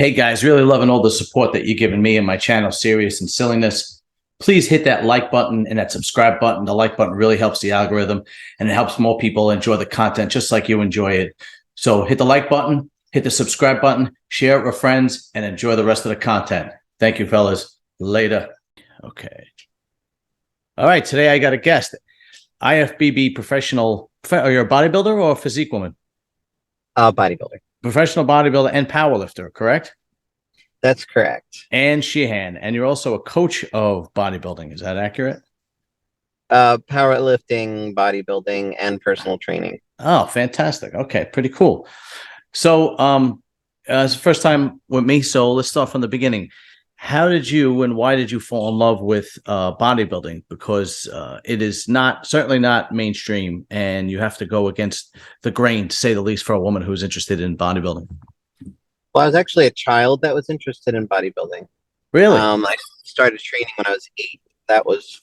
Hey guys, really loving all the support that you're giving me and my channel, Serious and Silliness. Please hit that like button and that subscribe button. The like button really helps the algorithm and it helps more people enjoy the content just like you enjoy it. So hit the like button, hit the subscribe button, share it with friends, and enjoy the rest of the content. Thank you, fellas. Later. Okay. All right. Today I got a guest. IFBB professional. Are you a bodybuilder or a physique woman? Bodybuilder. Professional bodybuilder and powerlifter, correct? That's correct. Anne Sheehan, and you're also a coach of bodybuilding. Is that accurate? Powerlifting, bodybuilding, and personal training. Oh, fantastic. Okay, pretty cool. So, it's the first time with me, so let's start from the beginning. How did you and why did you fall in love with bodybuilding? Because it is certainly not mainstream, and you have to go against the grain, to say the least, for a woman who's interested in bodybuilding. Well, I was actually a child that was interested in bodybuilding. Really? I started training when I was 8. That was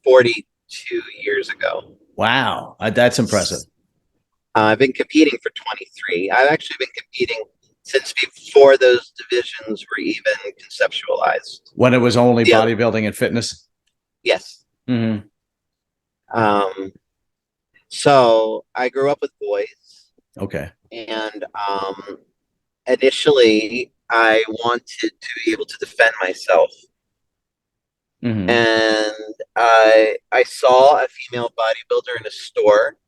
42 years ago. Wow, that's impressive. I've been competing for 23. I've actually been competing since before those divisions were even conceptualized. When it was only bodybuilding and fitness? Yes. Mm-hmm. So I grew up with boys. Okay. And initially, I wanted to be able to defend myself. Mm-hmm. And I saw a female bodybuilder in a store.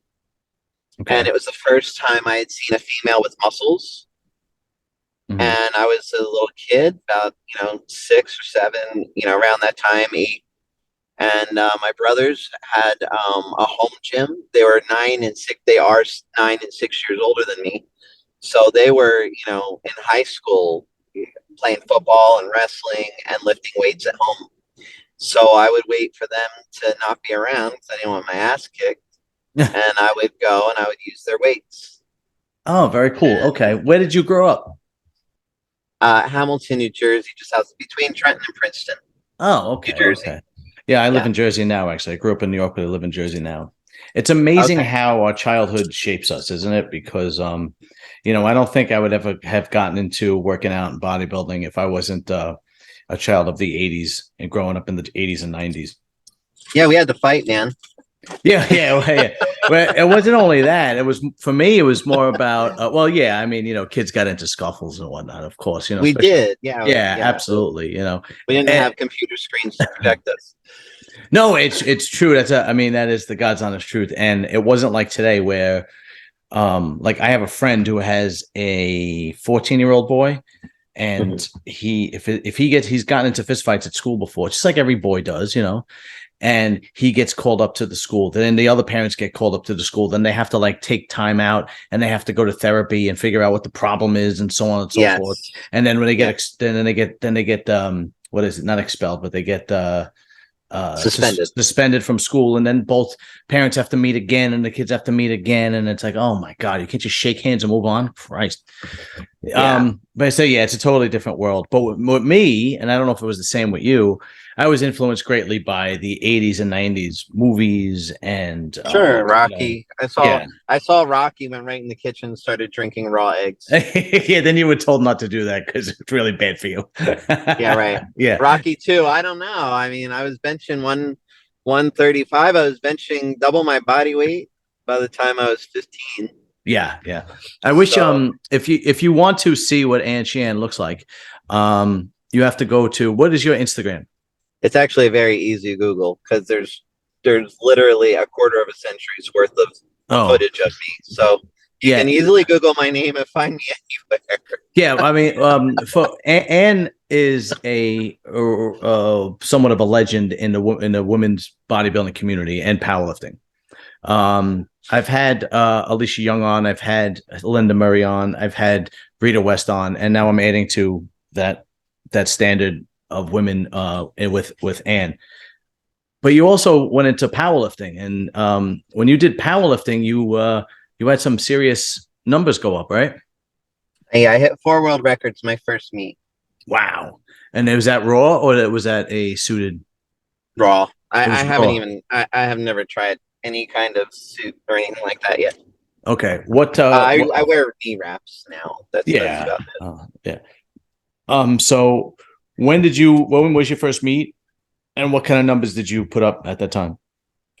Okay. And it was the first time I had seen a female with muscles. Mm-hmm. And I was a little kid, about 6 or 7, around that time, 8. And my brothers had a home gym. They were 9 and 6. They are 9 and 6 years older than me. So they were, in high school playing football and wrestling and lifting weights at home. So I would wait for them to not be around because I didn't want my ass kicked. And I would go and I would use their weights. Oh, very cool. Okay. Where did you grow up? Hamilton, New Jersey, just between Trenton and Princeton. Oh, okay. New Jersey. Okay. Yeah, I live in Jersey now, actually. I grew up in New York, but I live in Jersey now. It's amazing how our childhood shapes us, isn't it? Because, I don't think I would ever have gotten into working out and bodybuilding if I wasn't a child of the 80s and growing up in the 80s and 90s. Yeah, we had to fight, man. Yeah. But it wasn't only that. It was, for me, it was more about, kids got into scuffles and whatnot, of course. We did. Yeah, absolutely. We didn't have computer screens to protect us. No, it's true. That is the God's honest truth. And it wasn't like today where, like I have a friend who has a 14-year-old boy, and he's gotten into fistfights at school before, just like every boy does, and he gets called up to the school. Then the other parents get called up to the school. Then they have to take time out and they have to go to therapy and figure out what the problem is and so on and so forth. And then when they get, then they get, what is it? Not expelled, but they get, suspended from school, and then both parents have to meet again and the kids have to meet again, and it's like, oh my God, you can't just shake hands and move on. Christ. But I say, it's a totally different world. But with me, and I don't know if it was the same with you, I was influenced greatly by the 80s and 90s movies and Rocky. I saw Rocky, went right in the kitchen and started drinking raw eggs. Yeah, then you were told not to do that because it's really bad for you. Yeah, right. Yeah. Rocky 2, I don't know. I mean, I was benching 135. I was benching double my body weight by the time I was 15. Yeah. I wish if you want to see what Anne Sheehan looks like, you have to go to, what is your Instagram? It's actually very easy to Google because there's literally a quarter of a century's worth of footage of me. So you can easily Google my name and find me anywhere. Yeah, I mean, for Anne is a somewhat of a legend in the women's bodybuilding community and powerlifting. I've had Alicia Young on, I've had Linda Murray on, I've had Rita West on, and now I'm adding to that standard of women with Anne. But you also went into powerlifting, and when you did powerlifting, you had some serious numbers go up, right? Hey, I hit 4 world records my first meet. Wow. And was that raw or was that a suited? Raw. I have never tried any kind of suit or anything like that yet. Okay. I wear knee wraps now. That's about it. Yeah. So when was your first meet, and what kind of numbers did you put up at that time?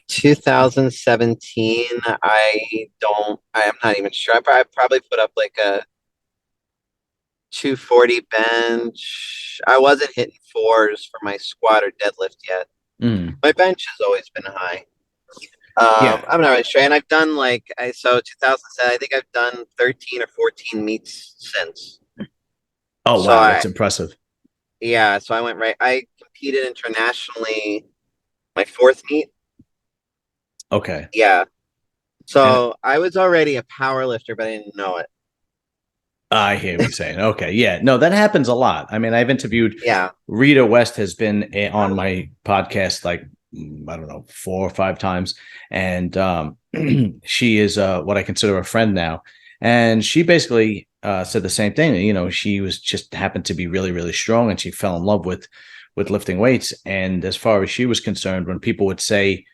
2017. I'm not even sure. I probably put up like a 240 bench. I wasn't hitting fours for my squat or deadlift yet. Mm. My bench has always been high. Yeah. I'm not really sure. And I've done so 2007, I think I've done 13 or 14 meets since. Oh So wow, that's impressive. yeah, so I competed internationally my fourth meet. Okay. Yeah. And So I was already a power lifter, but I didn't know it. I hear what you're saying. Okay. Yeah. No, that happens a lot. I mean, I've interviewed Yeah. Rita West has been on my podcast like I don't know 4 or 5 times, and she is what I consider a friend now. And she basically said the same thing. You know, she was just happened to be really really strong, and she fell in love with lifting weights. And as far as she was concerned, when people would say,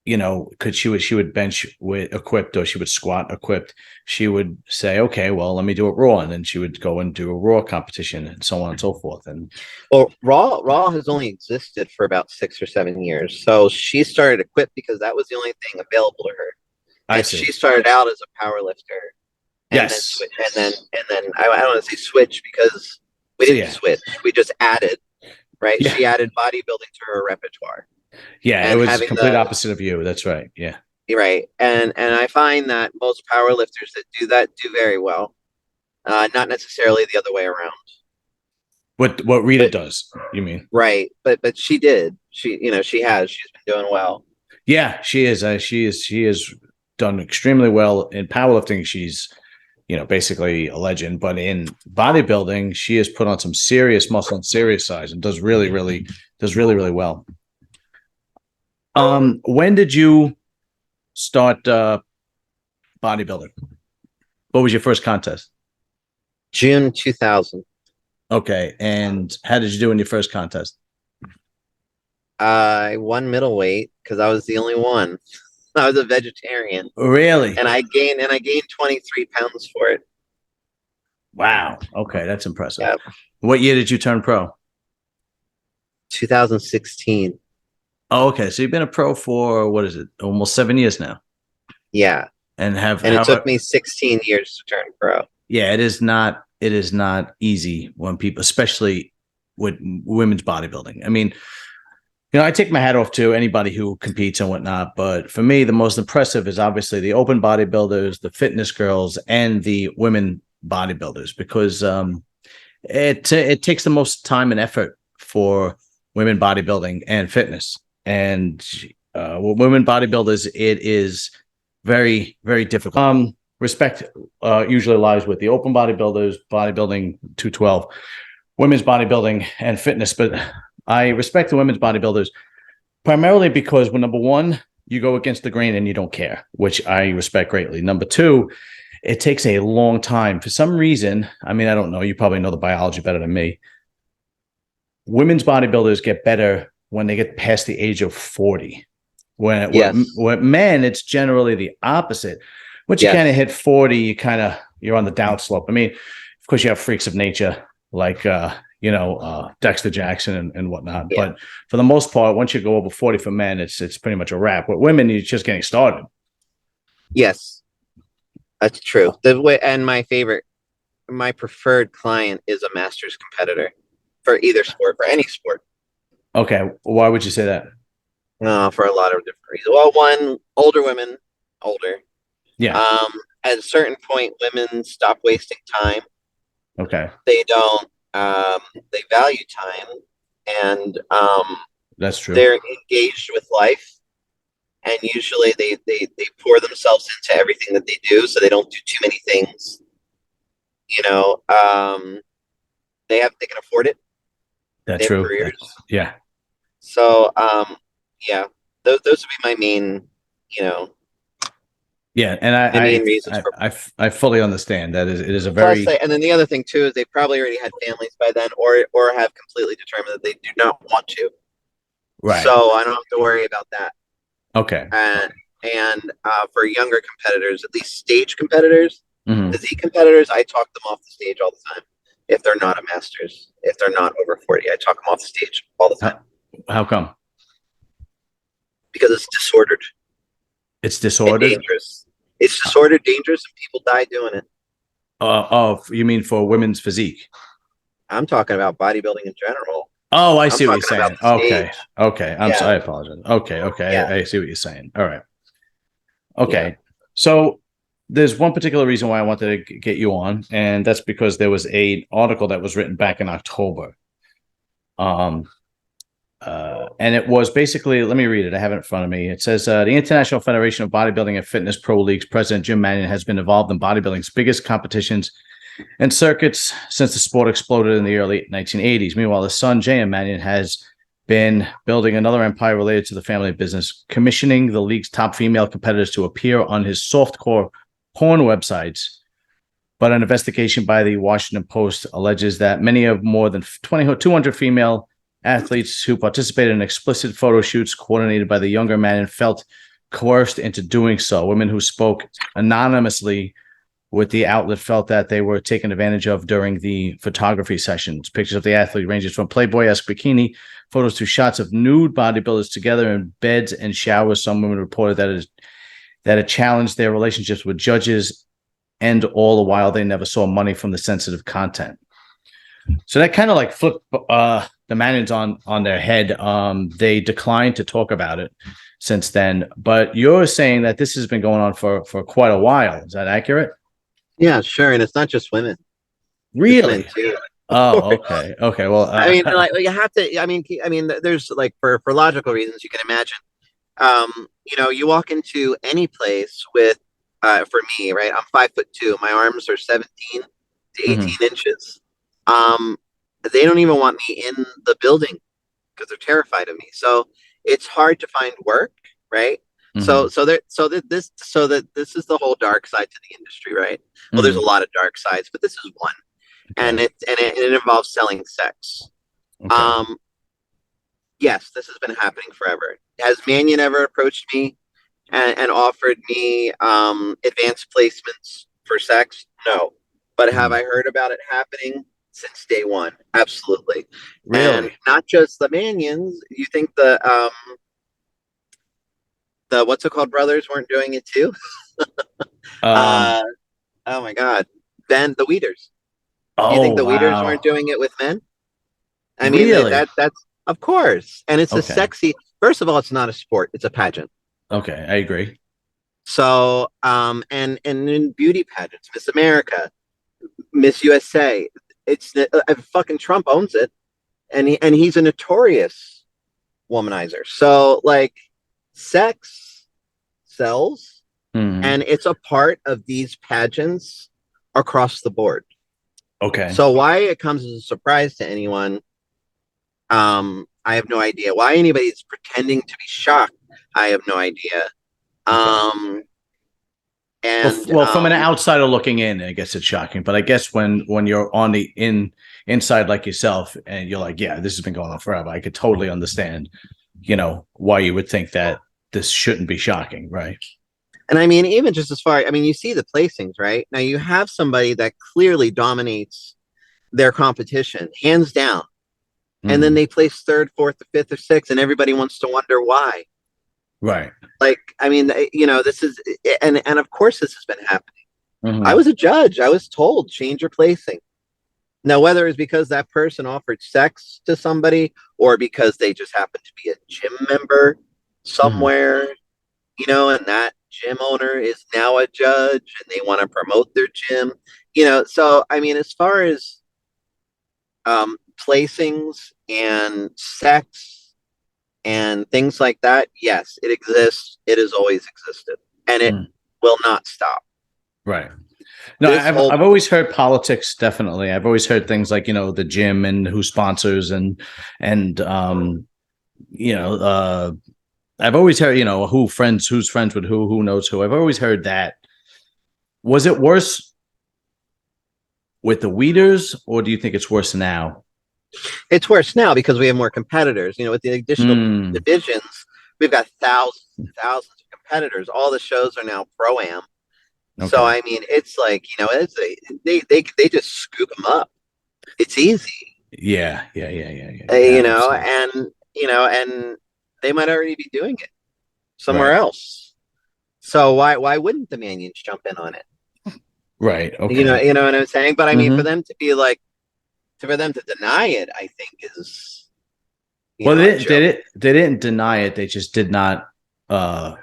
you know, could she would bench with equipped or she would squat equipped, she would say, okay, well, let me do it raw, and then she would go and do a raw competition and so on and so forth. And Well, Raw has only existed for about 6 or 7 years. So she started equipped because that was the only thing available to her. I And see. she started out as a power lifter and then Yes. I don't want to say switch because we So didn't yeah, switch. We just added, right? yeah, She added bodybuilding to her repertoire yeah. It and was having complete the opposite of you. That's right. Yeah. right. And I find that most power lifters that do that do very well. Not necessarily the other way around. What Rita But does, you mean? right. But she did. She's been doing well. Yeah, she is. She has done extremely well in powerlifting. She's, you know, basically a legend. But in bodybuilding, she has put on some serious muscle and serious size, and does really, really well. When did you start bodybuilding? What was your first contest? June 2000. Okay, and how did you do in your first contest? I won middleweight because I was the only one. I was a vegetarian, Really? and I gained 23 pounds for it. Wow. Okay, that's impressive. Yeah, What year did you turn pro? 2016. Oh, okay. So you've been a pro for what is it? Almost 7 years now. Yeah, And have and it how took me 16 years to turn pro. yeah, it is not easy when people, especially with women's bodybuilding. I mean, you know, I take my hat off to anybody who competes and whatnot, but for me, the most impressive is obviously the open bodybuilders, the fitness girls, and the women bodybuilders because it takes the most time and effort for women bodybuilding and fitness. And with women bodybuilders, it is very, very difficult. Respect usually lies with the open bodybuilders, bodybuilding 212, women's bodybuilding, and fitness. But I respect the women's bodybuilders primarily because, well, number one, you go against the grain and you don't care, which I respect greatly. Number two, it takes a long time. For some reason, I mean, I don't know. You probably know the biology better than me. Women's bodybuilders get better when they get past the age of 40. Yes, With men, it's generally the opposite. Once you kind of yes, hit 40, you're on the downslope. I mean, of course, you have freaks of nature like Dexter Jackson and whatnot. yeah, But for the most part, once you go over 40 for men, it's pretty much a wrap. With women, you're just getting started. yes. That's true. The way and my preferred client is a masters competitor for either sport, for any sport. Okay, why would you say that? For a lot of different reasons. Well, one, older women, older. Yeah. Um, at a certain point, women stop wasting time. Okay, They don't. They value time, and that's true. they're engaged with life. And usually, they pour themselves into everything that they do, so they don't do too many things. You know, they can afford it. That's They have true. careers. Yeah. So, yeah, those would be my main, you know, Yeah, and my main reasons for. I fully understand that it is a Plus, very and then the other thing too is they probably already had families by then, or have completely determined that they do not want to. right. So I don't have to worry about that. Okay. And for younger competitors, at least stage competitors, Mhm. physique competitors, I talk them off the stage all the time. if they're not a masters, if they're not over 40. I talk them off the stage all the time How come? because it's disordered It's and disordered. dangerous. It's disordered, dangerous, and people die doing it. Oh, you mean for women's physique? I'm talking about bodybuilding in general. Oh, I I'm see what you're talking about saying. the Okay, stage. okay. I'm Yeah, sorry. I apologize. Okay. yeah, I see what you're saying. All right. yeah. Okay. So there's one particular reason why I wanted to get you on, and that's because there was a article that was written back in October. Um, and it was basically, let me read it. I have it in front of me. It says the International Federation of Bodybuilding and Fitness Pro Leagues president Jim Manion has been involved in bodybuilding's biggest competitions and circuits since the sport exploded in the early 1980s. Meanwhile, his son, J.M. Manion, has been building another empire related to the family business, commissioning the league's top female competitors to appear on his softcore porn websites. But an investigation by the Washington Post alleges that many of more than 200 female athletes who participated in explicit photo shoots coordinated by the younger Manion felt coerced into doing so. Women who spoke anonymously with the outlet felt that they were taken advantage of during the photography sessions. Pictures of the athlete ranges from Playboy-esque bikini photos to shots of nude bodybuilders together in beds and showers. Some women reported that it challenged their relationships with judges, and all the while they never saw money from the sensitive content. So that kind of like flipped the Manions on their head. They declined to talk about it since then. But you're saying that this has been going on for quite a while. Is that accurate? Yeah, sure. And it's not just women; it's men Really? too. Of Oh, course. okay. Okay. Well, I mean, like you have to. I mean, there's like for logical reasons you can imagine. You walk into any place with, for me, right? I'm 5'2". My arms are 17 to 18 mhm, inches. Um, they don't even want me in the building because they're terrified of me. So it's hard to find work, right? So mhm, so there so that this is the whole dark side to the industry, right? Well, there's a mhm. lot of dark sides, but this is one, and Okay. it involves selling sex. Okay. Um, yes, this has been happening forever. Has Manion ever approached me and offered me advanced placements for sex? No. But have Mhm. I heard about it happening since day one? Absolutely. And Really? not just the Manions. You think the what's it called brothers weren't doing it too? Um. Uh, oh my God. Then the Weeders. Do you think Oh, the Weeders weren't wow. doing it with men? I mean Really? that's of course. And it's a Okay. sexy. First of all, it's not a sport; it's a pageant. Okay. I agree. So, and in beauty pageants, Miss America, Miss USA, it's fucking Trump owns it, and he's a notorious womanizer. So, like, sex sells, Mhm. and it's a part of these pageants across the board. Okay. So, why it comes as a surprise to anyone, I have no idea. Why anybody's pretending to be shocked, I have no idea. Okay. Um, Well, and from an outsider looking in, I guess it's shocking. But I guess when you're on the inside like yourself, and you're like, yeah, this has been going on forever. I could totally understand, why you would think that this shouldn't be shocking, right? And I mean, even just as far, I mean, you see the placings, right? Now you have somebody that clearly dominates their competition, hands down, and then Mhm. they place third, fourth, or fifth, or sixth, and everybody wants to wonder why. Right. Like, I mean, this is, and of course this has been happening. I Mhm. was a judge. I was told change your placing. Now, whether it's because that person offered sex to somebody or because they just happened to be a gym member Mhm. somewhere, and that gym owner is now a judge and they want to promote their gym, So, I mean, as far as placings and sex and things like that, yes, it exists. It has always existed and it Mhm. will not stop. Right. No, This whole, I've always heard politics. Definitely, I've always heard things like the gym and who sponsors and you know uh I've always heard who's friends with who knows who. I've always heard that. Was it worse with the Weeders, or do you think it's worse now? it's worse now because we have more competitors, with the additional Hmm. divisions, we've got thousands and thousands of competitors. All the shows are now pro-am. So Okay. I mean, it's like it's they just scoop them up. It's easy, Yeah, yeah, absolutely. and they might already be doing it somewhere Right, else. So why wouldn't the Manions jump in on it? right, You know, okay. you know what I'm saying? But I mean, for Hmm. them to be like, for them to deny it, I think is, Well, a joke. they didn't deny it. They just did not. Uh,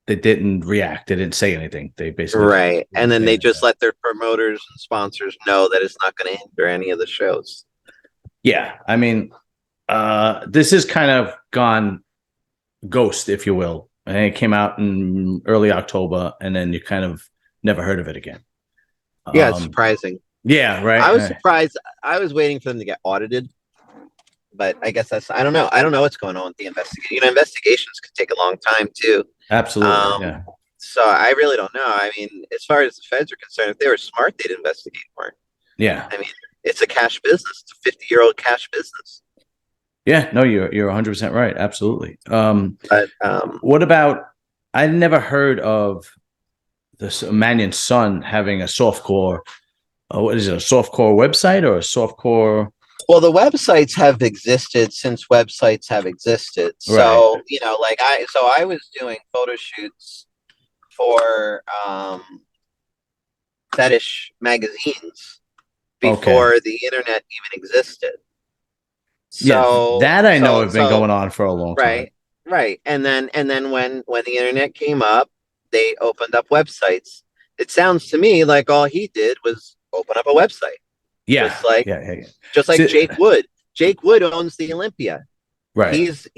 they didn't react. They didn't say anything. They basically just Right. And then they abandoned just that. let their promoters and sponsors know that it's not going to hinder any of the shows. Yeah, I mean, this has kind of gone ghost, if you will. And it came out in early October, and then you kind of never heard of it again. Yeah, it's Um, surprising. yeah, I was right. surprised. I was waiting for them to get audited, but I guess I don't know. I don't know what's going on with the investigation. Investigations could take a long time too. Absolutely. Um, Yeah. so I really don't know. I mean, as far as the feds are concerned, if they were smart, they'd investigate more. Yeah. I mean, it's a cash business. It's a 50-year-old cash business. Yeah. No, you're 100% right. Absolutely. But What about? I never heard of this Manion's son having a softcore. What is it? A softcore website or a softcore? well, the websites have existed since websites have existed. Right. So like I was doing photo shoots for fetish magazines Okay. before the internet even existed. Yeah, So that I know so have been so going on for a long time. right, right. And then when the internet came up, they opened up websites. It sounds to me like all he did was open up a website. Yeah. Just like Yeah. just like See, Jake Wood. Jake Wood owns the Olympia. right. He's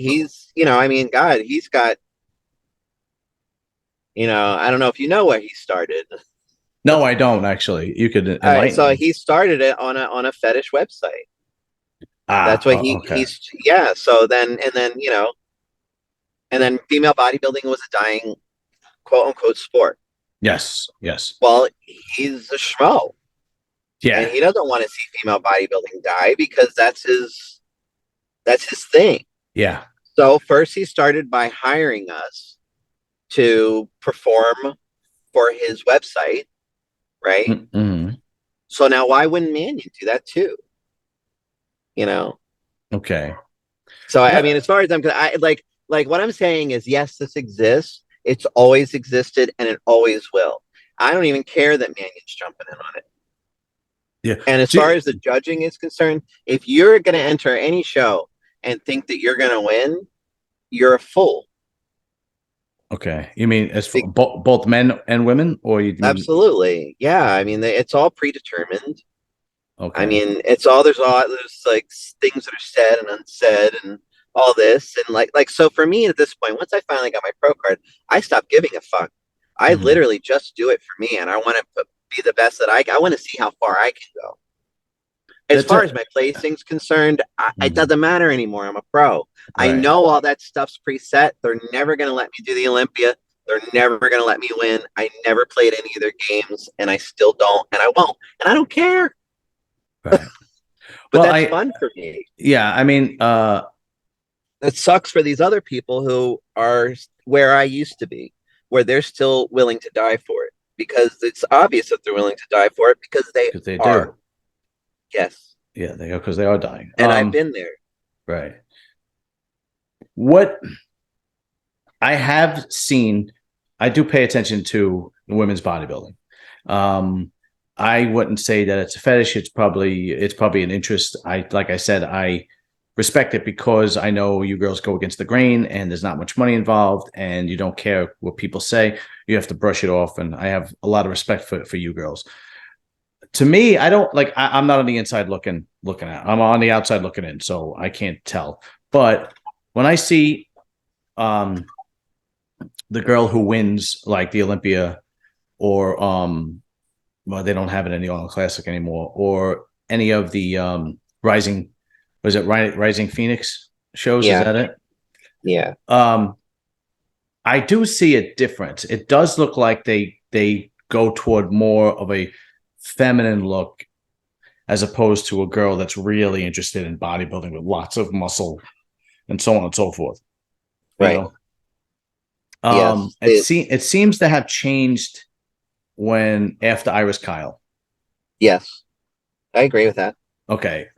I mean, God, he's got, I don't know if you know where he started. No, I don't actually. You could All right, enlighten so me. he started it on a fetish website. That's Ah, what okay. he's yeah. So then female bodybuilding was a dying quote unquote sport. Yes. Yes. Well, he's a schmo, and Yeah. he doesn't want to see female bodybuilding die because that's his thing. Yeah. So first he started by hiring us to perform for his website, right? Mm-hmm. So now why wouldn't Manion do that too? You know? Okay. So I What? mean, as far as like what I'm saying is yes, this exists. It's always existed and it always will. I don't even care that Manion's jumping in on it. Yeah. And as far See, as the judging is concerned, if you're going to enter any show and think that you're going to win, you're a fool. okay. You mean as for Be- both men and women, or you mean Absolutely. Yeah. I mean, it's all predetermined. I okay? mean, there's like things that are said and unsaid and all this. And so for me at this point, once I finally got my pro card, I stopped giving a fuck. I Hmm. literally just do it for me. And I want to be the best that I want to see how far I can go. As That's far it. as my placing's concerned, it Mhm. doesn't matter anymore. I'm a pro. I Right. know all that stuff's preset. They're never going to let me do the Olympia. They're never going to let me win. I never played any of their games, and I still don't, and I won't, and I don't care. Right. But Well, that's I fun for me. yeah. I mean, It sucks for these other people who are where I used to be, where they're still willing to die for it because it's obvious that they're willing to die for it because they because they are. do. Yes, Yeah, they because they are dying. and I've been there. Right. What I have seen, I do pay attention to women's bodybuilding. Um, I wouldn't say that it's a fetish. It's probably an interest. Like I said, I respect it because I know you girls go against the grain and there's not much money involved and you don't care what people say. You have to brush it off. And I have a lot of respect for you girls. To me, I don't like I'm not on the inside looking at. I'm on the outside looking in, so I can't tell. But when I see um the girl who wins like the Olympia or well they don't have it in the Arnold Classic anymore or any of the Rising was it Rising Phoenix shows, is Yeah, that it? yeah, um I do see a difference. It does look like they go toward more of a feminine look as opposed to a girl that's really interested in bodybuilding with lots of muscle and so on and so forth, you right. know. Yes, It seems to have changed when after Iris Kyle. yes, I agree with that. Okay.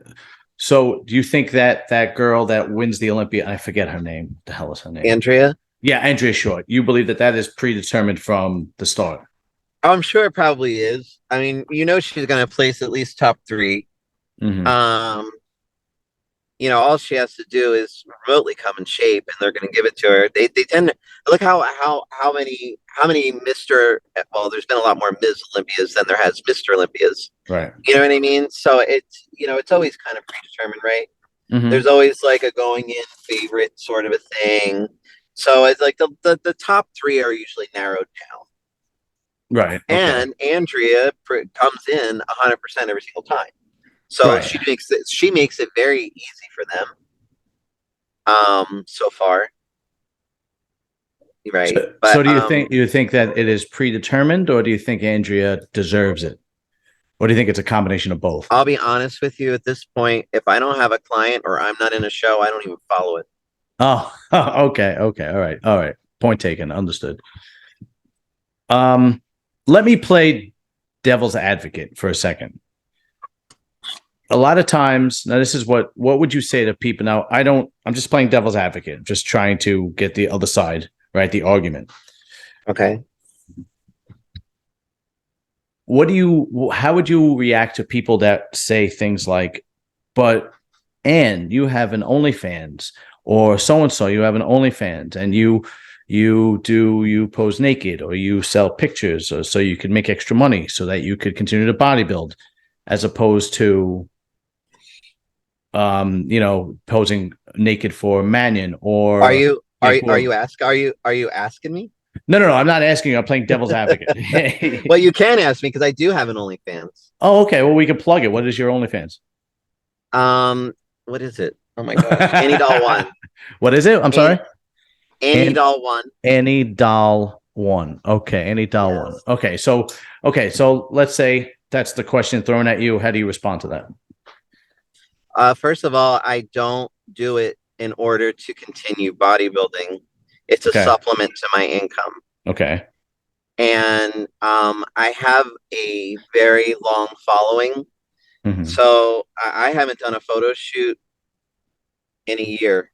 So do you think that that girl that wins the Olympia, I forget her name. What the hell is her name? Andrea. Yeah, Andrea Short. You believe that that is predetermined from the start? I'm sure it probably is. I mean, she's going to place at least top three. Mm-hmm. Um, all she has to do is remotely come in shape, and they're going to give it to her. They tend to look how many Mister. Well, there's been a lot more Ms. Olympias than there has Mister Olympias. Right. You know what I mean? So it's always kind of predetermined, right? Mm-hmm. There's always like a going in favorite sort of a thing. So it's like the top three are usually narrowed down. Right. Okay. And Andrea comes in 100% every single time. So Right. she makes it very easy for them. So far, right? So But do you think that it is predetermined, or do you think Andrea deserves it? Or do you think it's a combination of both? I'll be honest with you at this point. If I don't have a client or I'm not in a show, I don't even follow it. Oh, okay, okay, all right, all right. Point taken, understood. Um, Let me play devil's advocate for a second. A lot of times, now this is what would you say to people? Now, I'm just playing devil's advocate, just trying to get the other side, right? The argument. Okay. How would you react to people that say things like, but Anne, you have an OnlyFans, or so and so, you have an OnlyFans, and you pose naked, or you sell pictures, or so you could make extra money, so that you could continue to bodybuild, as opposed to posing naked for Manion Are or you are Jake you- are Wood. you ask are you asking me? No, no, no. I'm not asking you. I'm playing devil's advocate. Well, you can ask me because I do have an OnlyFans. Oh, okay. Well, we can plug it. What is your OnlyFans? Um, what is it? Oh my gosh, Annie Doll One. What is it? I'm sorry. Annie Doll One. Annie Doll One. Okay, Annie Doll One. Yes. Okay, so let's say that's the question thrown at you. How do you respond to that? First of all, I don't do it in order to continue bodybuilding. It's a Okay. supplement to my income. Okay. And I have a very long following. Hmm. So I haven't done a photo shoot in a year,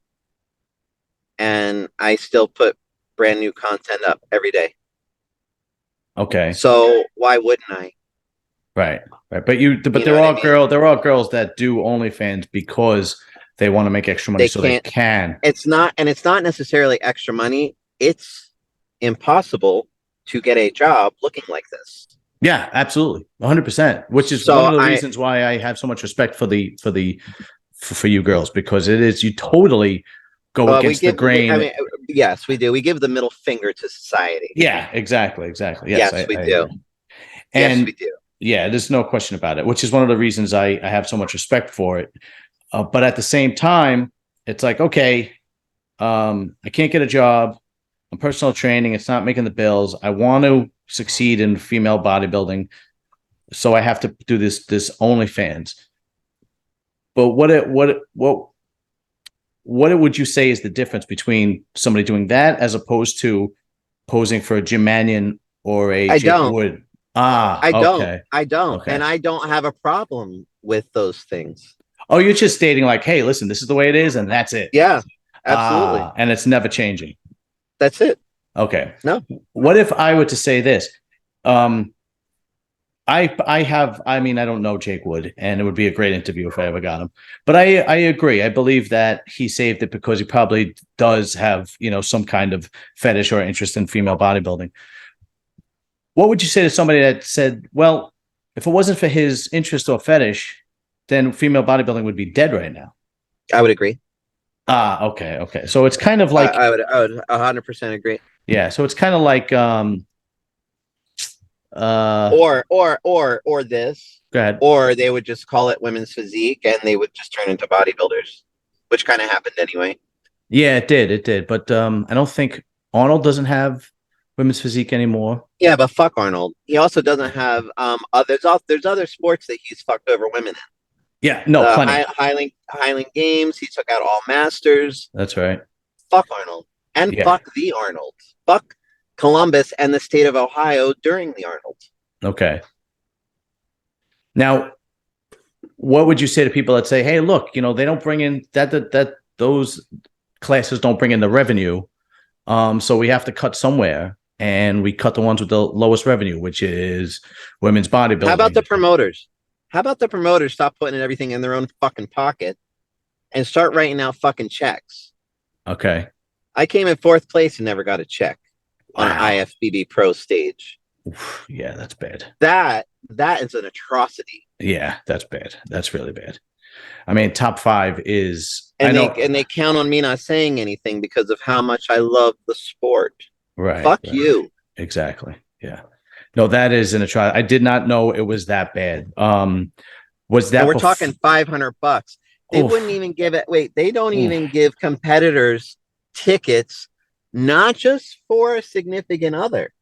and I still put brand new content up every day. Okay. So why wouldn't I? Right. Right. But You know what I mean? there are girls that do OnlyFans because they want to make extra money, They so they can't. can. It's not necessarily extra money. It's impossible to get a job looking like this. Yeah, absolutely, 100%. Which is one So of the I reasons why I have so much respect for you girls, because it is, you totally go we against the give. I grain. mean, yes, we do. We give the middle finger to society. Yeah, exactly, exactly. Yes, Yes, we I do. agree. Yes, And we do. yeah, there's no question about it, which is one of the reasons I have so much respect for it. But at the same time, it's like, okay, I can't get a job. I'm personal training. It's not making the bills. I want to succeed in female bodybuilding, so I have to do this OnlyFans. But what would you say is the difference between somebody doing that as opposed to posing for a Jim Manion or a I Jake don't. Wood? Ah, I don't. okay, I don't. okay. And I don't have a problem with those things. Oh, you're just stating like, hey, listen, this is the way it is, and that's it. Yeah, absolutely. Ah, and it's never changing. That's it. Okay. No. What if I were to say this? Um, I mean, I don't know Jake Wood, and it would be a great interview if I ever got him. But I agree. I believe that he saved it because he probably does have, some kind of fetish or interest in female bodybuilding. What would you say to somebody that said, well, if it wasn't for his interest or fetish, then female bodybuilding would be dead right now? I would agree. Ah, okay, okay. So it's kind of I, like, I would. I would 100% agree. yeah. So it's kind of like, Or this, go ahead. or they would just call it women's physique, and they would just turn into bodybuilders, which kind of happened anyway. Yeah, it did. But I don't think Arnold doesn't have women's physique anymore. Yeah, but fuck Arnold. He also doesn't have there's other sports that he's fucked over women in. Yeah, no, The plenty. Highland Games, he took out all masters. That's right. Fuck Arnold. And Yeah. fuck the Arnold. Fuck Columbus and the state of Ohio during the Arnold. Okay. Now, what would you say to people that say, hey, look, they don't bring in that those classes don't bring in the revenue. So we have to cut somewhere, and we cut the ones with the lowest revenue, which is women's bodybuilding. How about the promoters? How about the promoters stop putting everything in their own fucking pocket and start writing out fucking checks? Okay. I came in 4th place and never got a check on an Wow. IFBB pro stage. Yeah, that's bad. That is an atrocity. Yeah, that's bad. That's really bad. I mean, top 5 is, And I know, they count on me not saying anything because of how much I love the sport. right? Fuck right. you. Exactly. Yeah. No, that is an atrocity. I did not know it was that bad. Was that? And we're talking $500. They wouldn't even give it. Wait, they don't even give competitors tickets, not just for a significant other.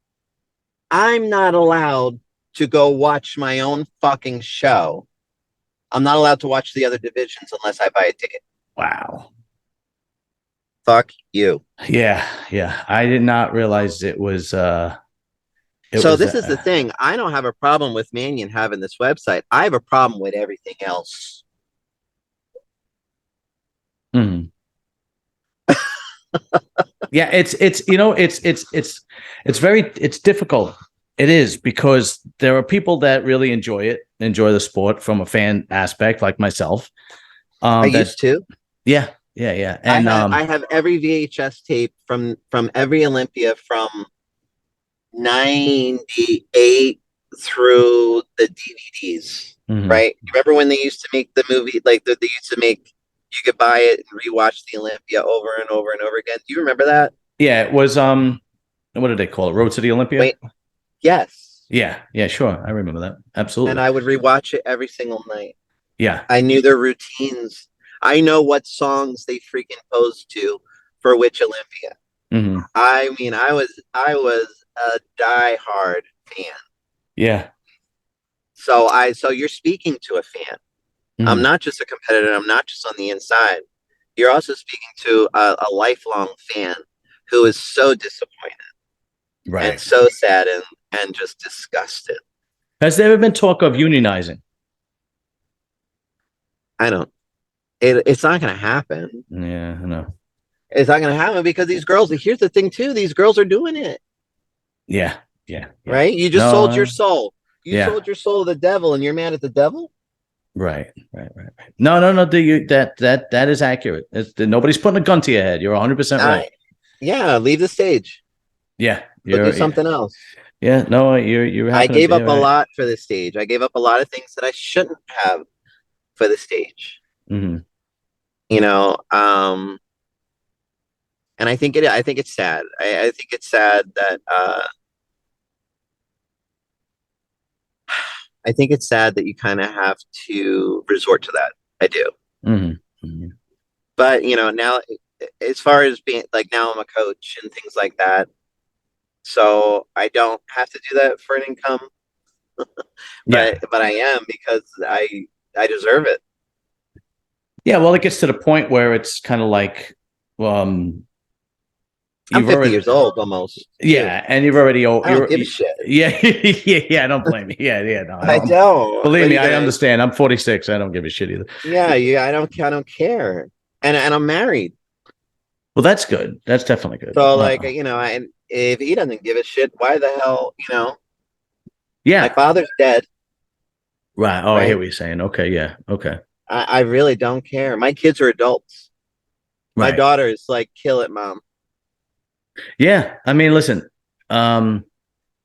I'm not allowed to go watch my own fucking show. I'm not allowed to watch the other divisions unless I buy a ticket. Wow. Fuck you. Yeah. Yeah. I did not realize it was. So this is the thing. I don't have a problem with Manion having this website. I have a problem with everything else. Mm-hmm. Yeah, it's difficult. It is, because there are people that really enjoy the sport from a fan aspect, like myself. I used to. Yeah. And I have every VHS tape from every Olympia from 98 through the DVDs. mm-hmm. Right? Remember when they used to make the movie, like they used to make, you could buy it and rewatch the Olympia over and over and over again. Do you remember that? Yeah, it was what did they call it? Road to the Olympia? Wait, yes. Yeah, sure. I remember that. Absolutely. And I would rewatch it every single night. Yeah. I knew their routines. I know what songs they freaking posed to for which Olympia. Mm-hmm. I mean, I was a diehard fan. Yeah. So you're speaking to a fan. Mm-hmm. I'm not just a competitor. I'm not just on the inside. You're also speaking to a lifelong fan who is so disappointed, right, and so sad and just disgusted. Has there ever been talk of unionizing? I don't. It's not going to happen. Yeah, I know. It's not going to happen because these girls. Here's the thing, too. These girls are doing it. Yeah. Right. You just sold your soul. You sold your soul to the devil, and you're mad at the devil. Right. No. That is accurate. Nobody's putting a gun to your head. You're 100% right. Yeah, leave the stage. Yeah, do something else. Yeah, no, you're. I gave up a lot for the stage. I gave up a lot of things that I shouldn't have for the stage. Mm-hmm. And I think it's sad. I think it's sad that I think it's sad that you kind of have to resort to that. I do. Mm-hmm. Mm-hmm. But now, as far as being like, now I'm a coach and things like that, so I don't have to do that for an income. but I am, because I deserve it. Yeah, well, it gets to the point where it's kind of like, I'm 50 years old almost. Yeah, and you've already. I don't give a shit. Yeah, yeah. Don't blame me. Yeah. No, I don't. Believe me, I understand. I'm 46. I don't give a shit either. Yeah. I don't care. And I'm married. Well, that's good. That's definitely good. So, if he doesn't give a shit, why the hell, Yeah. My father's dead. Right. Oh, right? I hear what you're saying. Okay. Yeah. Okay. I really don't care. My kids are adults. Right. My daughter is like, kill it, mom. Yeah. I mean, listen.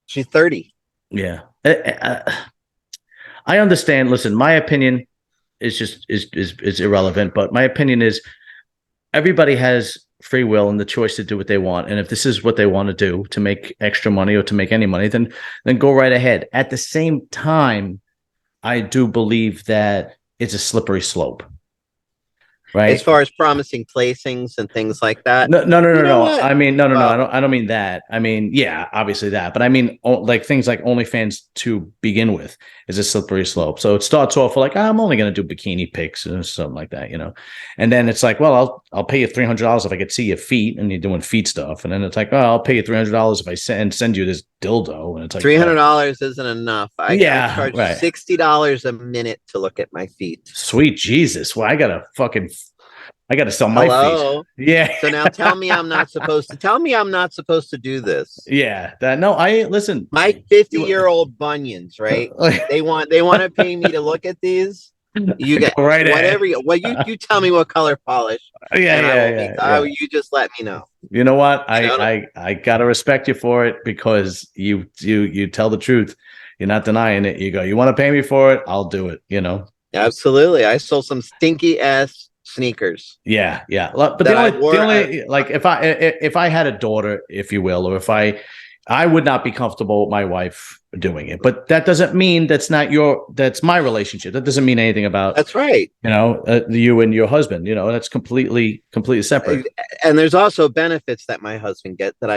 She's 30. Yeah. I understand. Listen, my opinion is just is irrelevant, but my opinion is everybody has free will and the choice to do what they want. And if this is what they want to do, to make extra money or to make any money, then go right ahead. At the same time, I do believe that it's a slippery slope. Right. As far as promising placings and things like that. No. I mean, no. I don't mean that. I mean, yeah, obviously that. But I mean, like things like OnlyFans to begin with is a slippery slope. So it starts off like, I'm only going to do bikini pics or something like that, And then it's like, well, I'll pay you $300 if I could see your feet, and you're doing feet stuff. And then it's like, oh, I'll pay you $300 if I send you this dildo, and it's like $300 isn't enough. I charge right. $60 a minute to look at my feet. Sweet Jesus. Well, I gotta sell my Hello. feet. Yeah. So now tell me I'm not supposed to do this. Yeah. I listen. My 50-year-old bunions, right? They want to pay me to look at these. You get right whatever you tell me what color polish. You just let me know. You know what? I gotta respect you for it, because you tell the truth. You're not denying it. You go, you want to pay me for it? I'll do it, Absolutely. I sold some stinky ass sneakers. Yeah. But the only like if I had a daughter, if you will, or if I would not be comfortable with my wife doing it. But that doesn't mean that's my relationship. That doesn't mean anything about. That's right. You and your husband. That's completely separate. And there's also benefits that my husband gets that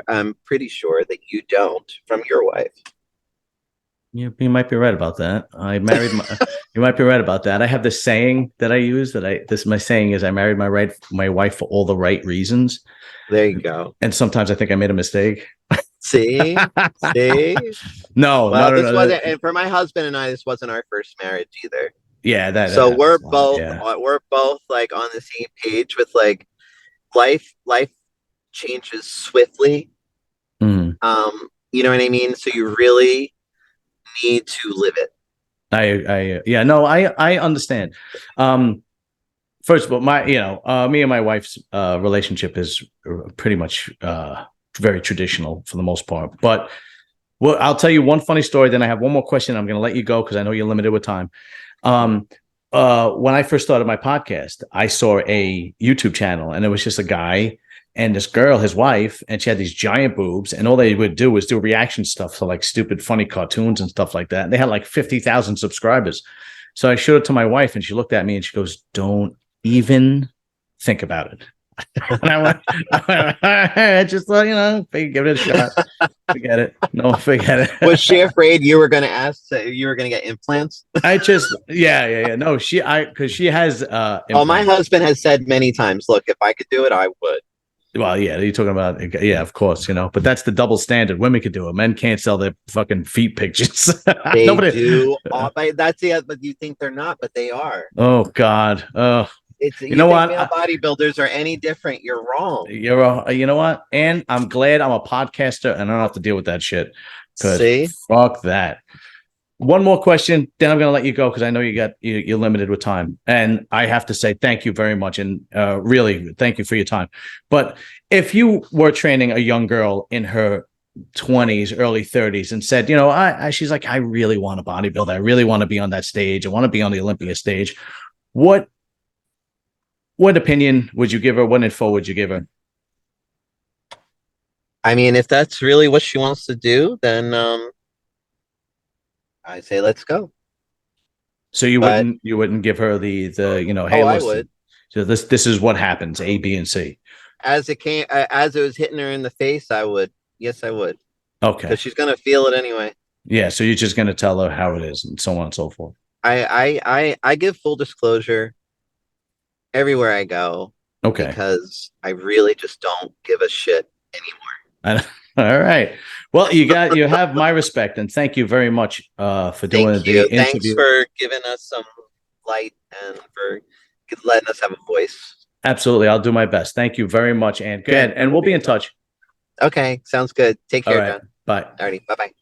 I'm pretty sure that you don't from your wife. You might be right about that. You might be right about that. I have this saying that I use my saying is I married my wife for all the right reasons. There you go. And sometimes I think I made a mistake. See? No. Wasn't, and for my husband and I, this wasn't our first marriage either. Yeah, so we're both like on the same page with like life changes swiftly. Mm. You know what I mean? So you really need to live it. I understand. First of all, me and my wife's relationship is pretty much very traditional for the most part. But I'll tell you one funny story. Then I have one more question. I'm going to let you go because I know you're limited with time. When I first started my podcast, I saw a YouTube channel, and it was just a guy and this girl, his wife, and she had these giant boobs, and all they would do was do reaction stuff to like stupid, funny cartoons and stuff like that. And they had like 50,000 subscribers. So I showed it to my wife, and she looked at me and she goes, "Don't even think about it." And I went, just thought, give it a shot. Forget it. No, forget it. Was she afraid you were going to get implants? No, because she has. My husband has said many times, look, if I could do it, I would. Well, yeah, you're talking about, of course, but that's the double standard. Women could do it. Men can't sell their fucking feet pictures. They do. But you think they're not, but they are. Oh, God. Oh. You know what? Male bodybuilders are any different. You're wrong. You know what? And I'm glad I'm a podcaster and I don't have to deal with that shit. See? Fuck that. One more question, then I'm going to let you go because I know you're limited with time. And I have to say thank you very much. And really, thank you for your time. But if you were training a young girl in her 20s, early 30s and said, she's like, I really want to bodybuild. I really want to be on that stage. I want to be on the Olympia stage. What opinion would you give her? What info would you give her? I mean, if that's really what she wants to do, then I say let's go. So you wouldn't give her the hey, I would. So this is what happens, A, B, and C. As it was hitting her in the face, I would. Yes, I would. Okay. Because she's gonna feel it anyway. Yeah. So you're just gonna tell her how it is, and so on and so forth. I give full disclosure everywhere I go. Okay. Because I really just don't give a shit anymore. All right. Well, you have my respect, and thank you very much for doing the interview. Thanks for giving us some light and for letting us have a voice. Absolutely. I'll do my best. Thank you very much, and we'll be in touch. Okay. Sounds good. Take care, John. Bye. Alrighty. Bye-bye.